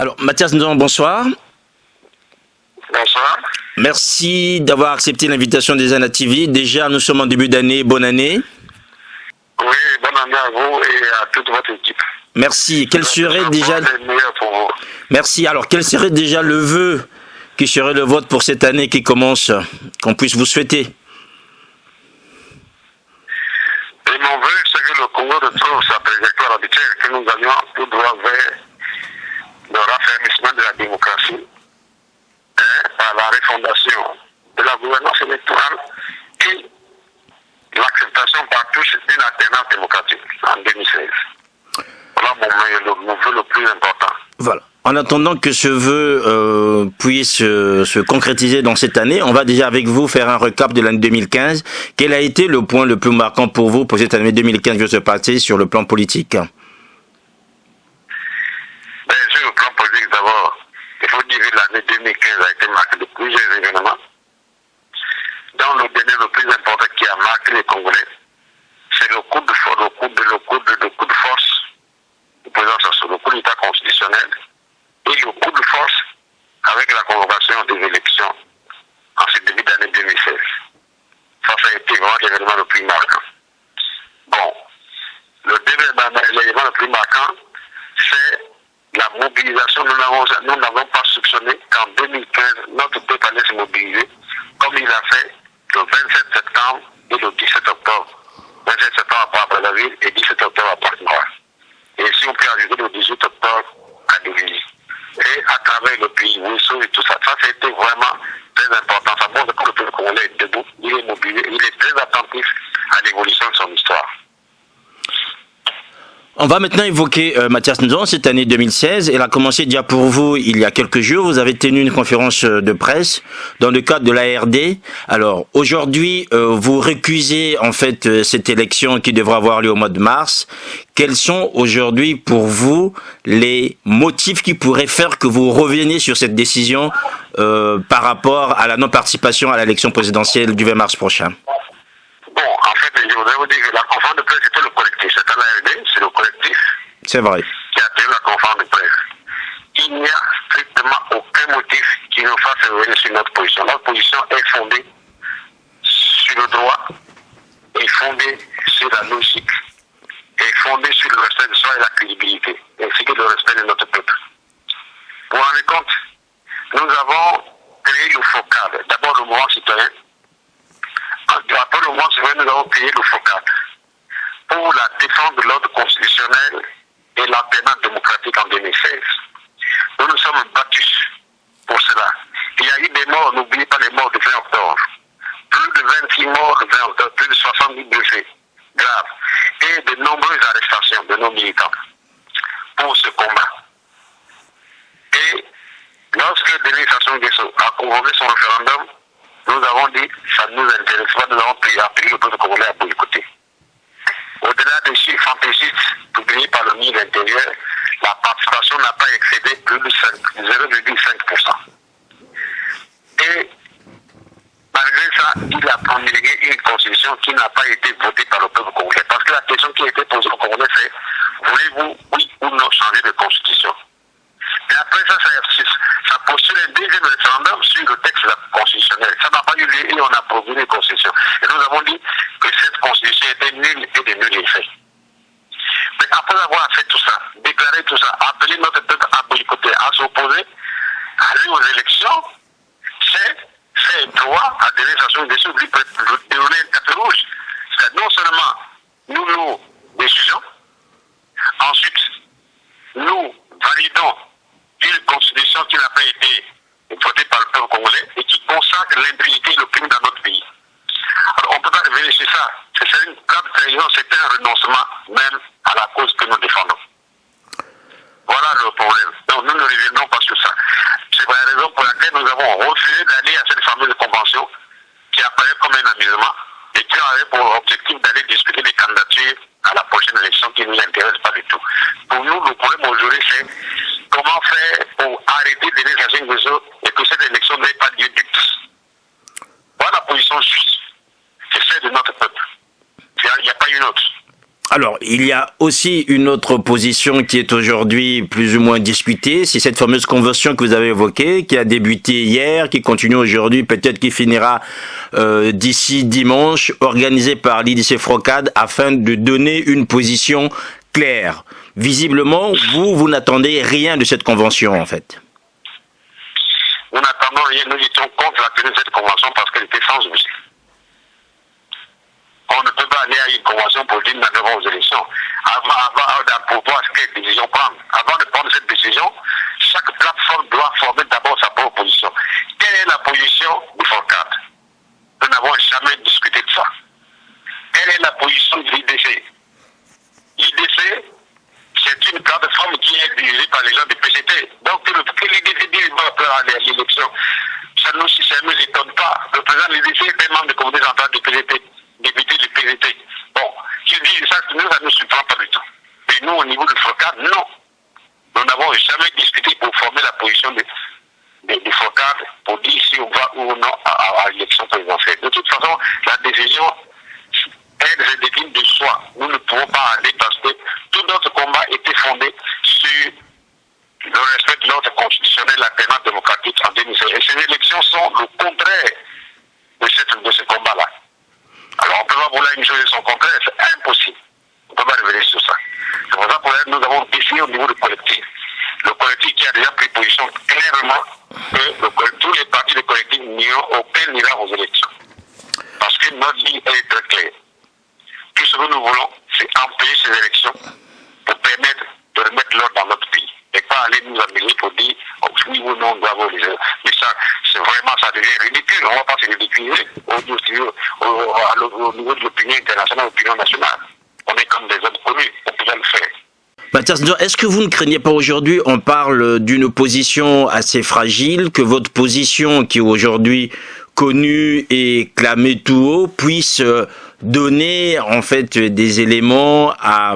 Alors, Mathias Ndong, bonsoir. Bonsoir. Merci d'avoir accepté l'invitation des Zana TV. Déjà, nous sommes en début d'année. Bonne année. Oui, bonne année à vous et à toute votre équipe. Merci. Quel serait déjà... Merci. Alors, quel serait déjà le vœu qui serait le vôtre pour cette année qui commence, qu'on puisse vous souhaiter? Et mon vœu, c'est que le Congo retrouve sa trajectoire habituelle, que nous allions tout droit vers le raffermissement de la démocratie, par la refondation de la gouvernance électorale et l'acceptation par tous d'une alternance démocratique en 2016. Voilà mon vœu le plus important. Voilà. En attendant que ce vœu puisse se concrétiser dans cette année, on va déjà avec vous faire un recap de l'année 2015. Quel a été le point le plus marquant pour vous pour cette année 2015 qui va se passer sur le plan politique? Sur le plan politique, d'abord, il faut dire que l'année 2015 a été marquée de plusieurs événements. Dans le dernier, le plus important qui a marqué les Congolais, c'est le coup de force, du président Sassou, le coup d'État constitutionnel, et le coup de force avec la convocation des élections en ce début d'année 2016. Ça a été vraiment l'événement le plus marquant. Bon, l'événement le plus marquant, c'est la mobilisation. Nous n'avons pas soupçonné qu'en 2015, notre peuple allait se mobiliser, comme il a fait le 27 septembre et le 17 octobre. 27 septembre à Brazzaville et 17 octobre à Pointe-Noire. Et si on peut ajouter le 18 octobre à Douili. Et à travers le pays, Ouessou et tout ça, ça c'était vraiment très important. Ça montre que le peuple congolais est debout, il est mobilisé, il est très attentif à l'évolution de son histoire. On va maintenant évoquer Mathias Ndong, cette année 2016. Elle a commencé déjà pour vous il y a quelques jours. Vous avez tenu une conférence de presse dans le cadre de l'ARD. Alors aujourd'hui, vous récusez en fait cette élection qui devra avoir lieu au mois de mars. Quels sont aujourd'hui pour vous les motifs qui pourraient faire que vous reveniez sur cette décision par rapport à la non-participation à l'élection présidentielle du 20 mars prochain? Bon, en fait, je voudrais vous dire que la conférence de presse, c'était le collectif. C'était l'ARD, c'est le collectif. C'est vrai. Qui a tenu la conférence de presse. Il n'y a strictement aucun motif qui nous fasse revenir sur notre position. Notre position est fondée sur le droit, est fondée sur la logique, est fondée sur le respect de soi et la crédibilité, ainsi que le respect de notre peuple. Vous vous rendez compte, nous avons créé le FOCAD, d'abord le mouvement citoyen. Après le mouvement citoyen, nous avons créé le FOCAD pour la défense de l'ordre constitutionnel et l'alternance démocratique en 2016. Nous nous sommes battus pour cela. Il y a eu des morts, n'oubliez pas les morts du 20 octobre. Plus de 26 morts le 20 octobre, plus de 70 blessés graves et de nombreuses arrestations de nos militants pour ce combat. Et lorsque Denis Sassou Nguesso a convoqué son référendum, nous avons dit ça ne nous intéresse pas, nous avons appelé le peuple congolais à boycotter. Au-delà des chiffres fantaisistes publiés par le ministre de l'Intérieur, la participation n'a pas excédé plus de 0,5%. Et malgré ça, il a promulgué une constitution qui n'a pas été votée par le peuple congolais. Parce que la question qui a été posée au Congolais, c'est voulez-vous, oui ou non, changer de constitution? Et après ça postule un deuxième référendum sur le texte constitutionnel. Ça n'a pas eu lieu et on a promulgué une constitution. Et nous avons dit que cette constitution était nulle et de nul effet. Mais après avoir fait tout ça, déclaré tout ça, appelé notre peuple à boycotter, à s'opposer, à aller aux élections, c'est droit à donner Sassou Nguesso lui donner un tapis rouge. C'est non seulement nous décisions, ensuite nous validons une constitution qui n'a pas été votée par le peuple congolais et qui consacre l'impunité et le crime dans notre pays. Alors on ne peut pas revenir sur ça. C'est une grave trahison, c'est un renoncement même à la cause que nous défendons. Voilà le problème. Donc nous ne reviendrons pas sur ça. C'est la raison pour laquelle nous avons refusé d'aller à cette fameuse convention qui apparaît comme un amusement et qui avait pour objectif d'aller discuter des candidatures à la prochaine élection qui ne nous intéresse pas du tout. Pour nous, le problème aujourd'hui, c'est comment faire pour arrêter de les Sassou Nguesso et que cette élection n'ait pas lieu du tout. Voilà la position juste. C'est celle de notre peuple. Il n'y a pas une autre. Alors, il y a aussi une autre position qui est aujourd'hui plus ou moins discutée, c'est cette fameuse convention que vous avez évoquée, qui a débuté hier, qui continue aujourd'hui, peut-être qui finira d'ici dimanche, organisée par l'IDC Frocade, afin de donner une position claire. Visiblement, vous n'attendez rien de cette convention, en fait. Nous n'attendons rien, nous étions contre la tenue de cette convention parce qu'elle était sans objet. On ne peut pas aller à une convention pour dire nous avons aux élections. Pour voir quelle décision prendre. Avant de prendre cette décision, chaque plateforme doit former d'abord sa propre position. Quelle est la position du FORCAD? Nous n'avons jamais discuté de ça. Quelle est la position de l'IDC? L'IDC, c'est une plateforme qui est dirigée par les gens du PCT. Donc, que l'IDC dit va aller à l'élection, ça ne nous étonne pas. Le président de l'IDC est membre du comité central du PCT, député du PCT. Bon, je dis ça, ça ne nous surprend pas du tout. Mais nous, au niveau du FORCAD, non. Nous n'avons jamais discuté pour former la position du FORCAD pour dire si on va ou non à l'élection présidentielle. De toute façon, la décision, elle se décline de soi. Nous ne pouvons pas aller parce que tout notre combat était fondé sur le respect de l'ordre constitutionnel, la démarche démocratique en 2016. Et ces élections sont le contraire de ce combat-là. Alors on ne peut pas vouloir une chose et son contraire, c'est impossible. On ne peut pas revenir sur ça. C'est pour ça que nous avons décidé au niveau du collectif. Le collectif qui a déjà pris position clairement que tous les partis du collectif aucun n'ira aux élections. Parce que notre ligne est très claire. Tout ce que nous voulons, c'est empêcher ces élections pour permettre de remettre l'ordre dans notre pays. Et pas aller nous amuser pour dire oui ou non, on doit avoir les élections. Mais ça, c'est vraiment, ça devient ridicule. On ne va pas se ridiculiser au niveau de l'opinion internationale, l'opinion nationale. On est comme des hommes connus, on peut le faire. Mathias Nzon, est-ce que vous ne craignez pas aujourd'hui, on parle d'une position assez fragile, que votre position qui est aujourd'hui connue et clamée tout haut puisse donner en fait des éléments à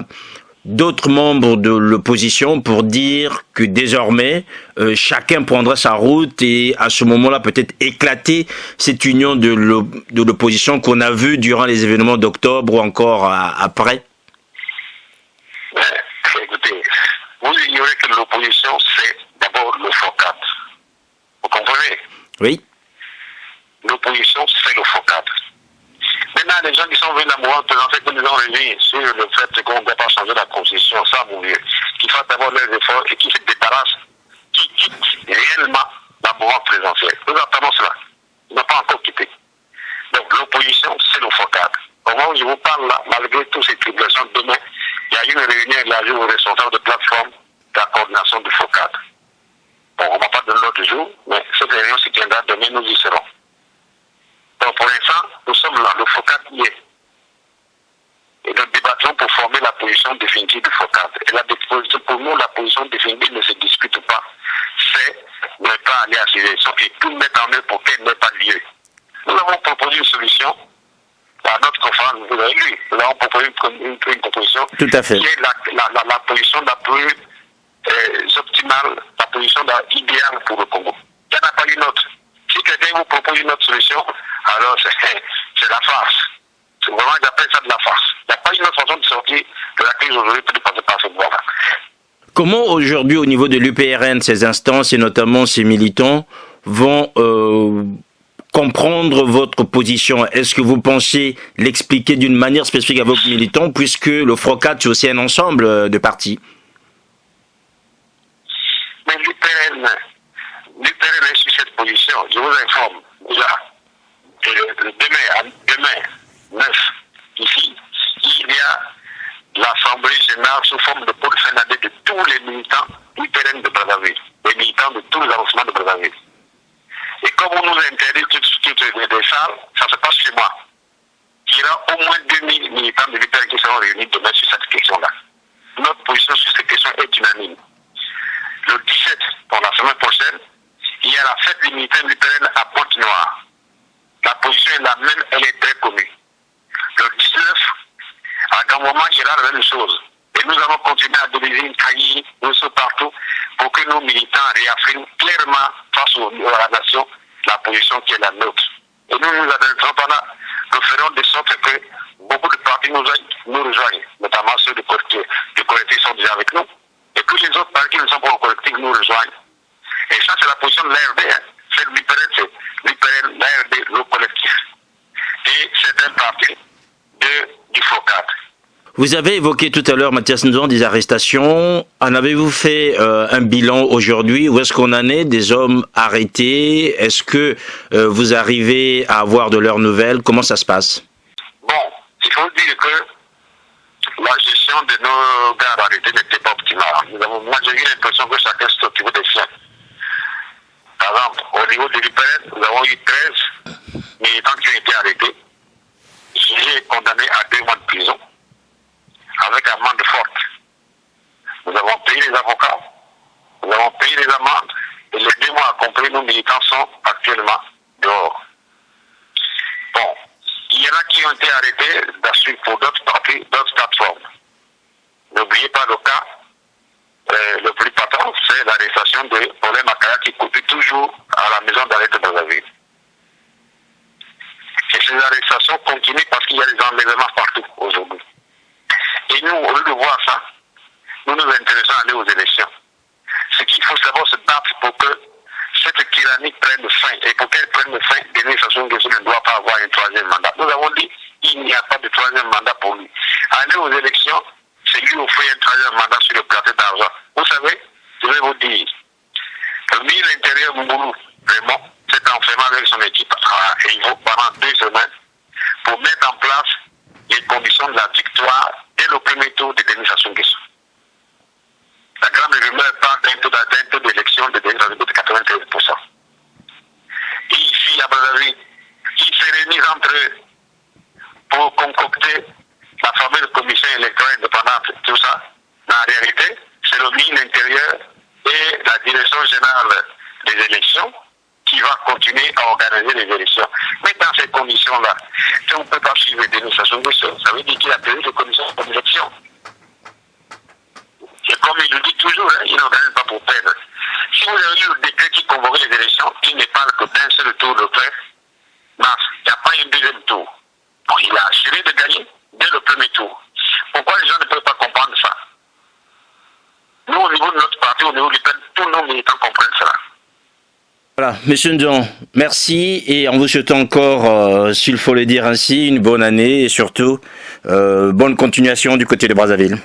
d'autres membres de l'opposition pour dire que désormais chacun prendra sa route et à ce moment-là peut-être éclater cette union de l'opposition qu'on a vue durant les événements d'octobre ou encore après? Écoutez, vous ignorez que l'opposition c'est d'abord le FORCAD. Vous comprenez? Oui. L'opposition c'est le FORCAD. Maintenant, les gens qui sont venus à la mouvance présenter que nous avons réunis sur le fait qu'on ne doit pas changer la constitution, ça, mon vieux, qui fassent d'abord leurs efforts et qui se débarrassent, qui quittent réellement la mouvance présidentielle. Nous attendons cela. Ils n'ont pas encore quitté. Donc, l'opposition, c'est le FORCAD. Au moment où je vous parle là, malgré toutes ces tribulations, demain, il y a une réunion élargie aux responsables de plateforme de la coordination du FORCAD. Bon, on ne va pas donner l'autre jour, mais cette réunion se tiendra demain, nous y serons. Donc pour l'instant, nous sommes là, le FORCAD y est. Et nous débattons pour former la position définitive du FORCAD. Et pour nous, la position définitive ne se discute pas. C'est ne pas aller à ces élections et tout mettre en œuvre pour qu'elle n'ait pas lieu. Nous avons proposé une solution à notre conférence, vous avez lu. Nous avons proposé une proposition Tout à fait. Qui est la position la plus optimale, la position idéale pour le Congo. Il n'y en a pas une autre. Si quelqu'un vous propose une autre solution, alors c'est la farce. C'est vraiment, j'appelle ça de la farce. Il n'y a pas une autre façon de sortir de la crise aujourd'hui que de passer par cette voie-là. Comment aujourd'hui, au niveau de l'UPRN, ces instances et notamment ces militants vont comprendre votre position? Est-ce que vous pensez l'expliquer d'une manière spécifique à vos militants, puisque le FROCAD, c'est aussi un ensemble de partis? Mais l'UPRN est sur cette position. Je vous informe déjà. Demain, 9, ici, il y a l'Assemblée générale sous forme de pôle fédéral de tous les militants UPRN de Brazzaville, les militants de tous les arrondissements de Brazzaville. Et comme on nous interdit toutes les salles, ça se passe chez moi. Il y aura au moins 2000 militants de l'UPRN qui seront réunis demain sur cette question-là. Notre position sur cette question est unanime. Le 17, pour la semaine prochaine, il y a la fête des militants de l'UPRN à Pointe-Noire. La position est la même, elle est très connue. Le 19, à grand moment, il y aura la même chose. Et nous allons continuer à délivrer une cahier, nous sommes partout, pour que nos militants réaffirment clairement face à la nation la position qui est la nôtre. Et nous adresserons pendant, nous ferons de sorte que beaucoup de partis nous rejoignent, notamment ceux du collectif sont déjà avec nous. Et que les autres partis qui ne sont pas au collectif nous rejoignent. Et ça, c'est la position de l'ARD. Hein. C'est l'UPRL, l'ARD, le collectif. Et c'est un parti du FOCAD. Vous avez évoqué tout à l'heure, Mathias Nzon, des arrestations. En avez-vous fait un bilan aujourd'hui? Où est-ce qu'on en est des hommes arrêtés? Est-ce que vous arrivez à avoir de leurs nouvelles? Comment ça se passe? Bon, il faut dire que la gestion de nos gars arrêtés n'était pas optimale. Moi, j'ai eu l'impression que chacun s'est occupé des siens. Par exemple, au niveau de l'UPRL, nous avons eu 13 militants qui ont été arrêtés, jugés et condamnés à 2 mois de prison, avec amende forte. Nous avons payé les avocats, nous avons payé les amendes, et les 2 mois accomplis, nos militants sont actuellement dehors. Bon, il y en a qui ont été arrêtés pour d'autres partis, d'autres plateformes. N'oubliez pas le cas, le plus patent, c'est l'arrestation de Paulin Makaya qui copie toujours à la maison d'arrêt de Brazzaville. Et ces arrestations continuent parce qu'il y a des enlèvements partout aujourd'hui. Et nous, au lieu de voir ça, nous nous intéressons à aller aux élections. Ce qu'il faut savoir se battre pour que cette tyrannie prenne fin. Et pour qu'elle prenne fin, Denis Sassou Nguesso ne doit pas avoir un 3e mandat. Nous avons dit qu'il n'y a pas de 3e mandat pour lui. Aller aux élections, c'est lui offrir un 3e mandat sur le plateau d'argent. Vous savez, je vais vous dire, le ministre de l'Intérieur, Moumoulou, vraiment, s'est enfermé avec son équipe à Evo pendant 2 semaines pour mettre en place les conditions de la victoire dès le premier tour de Denis Sassou Nguesso. La grande rumeur parle d'un taux d'élection de Denis Sassou Nguesso de 93%. Et ici, à Brazzaville, ils se réunissent entre eux pour concocter la fameuse commission électorale indépendante, tout ça. Mais en réalité, c'est le ministre de l'Intérieur et la direction générale des élections qui va continuer à organiser les élections. Mais dans ces conditions-là, si on ne peut pas suivre Denis Sassou Nguesso, ça veut dire qu'il a perdu les conditions de l'élection. Et comme il le dit toujours, hein, il n'organise pas pour perdre. Si vous avez lu le décret qui convoque les élections, qui ne parle que d'un seul tour de presse, il n'y a pas un 2e tour. Donc, il a assuré de gagner dès le premier tour. Pourquoi les gens ne peuvent pas comprendre ça? Nous, au niveau de notre parti, au niveau du PEN, tous nos militants comprennent cela. Voilà, Monsieur Nzon, merci et en vous souhaitant encore, s'il faut le dire ainsi, une bonne année et surtout bonne continuation du côté de Brazzaville.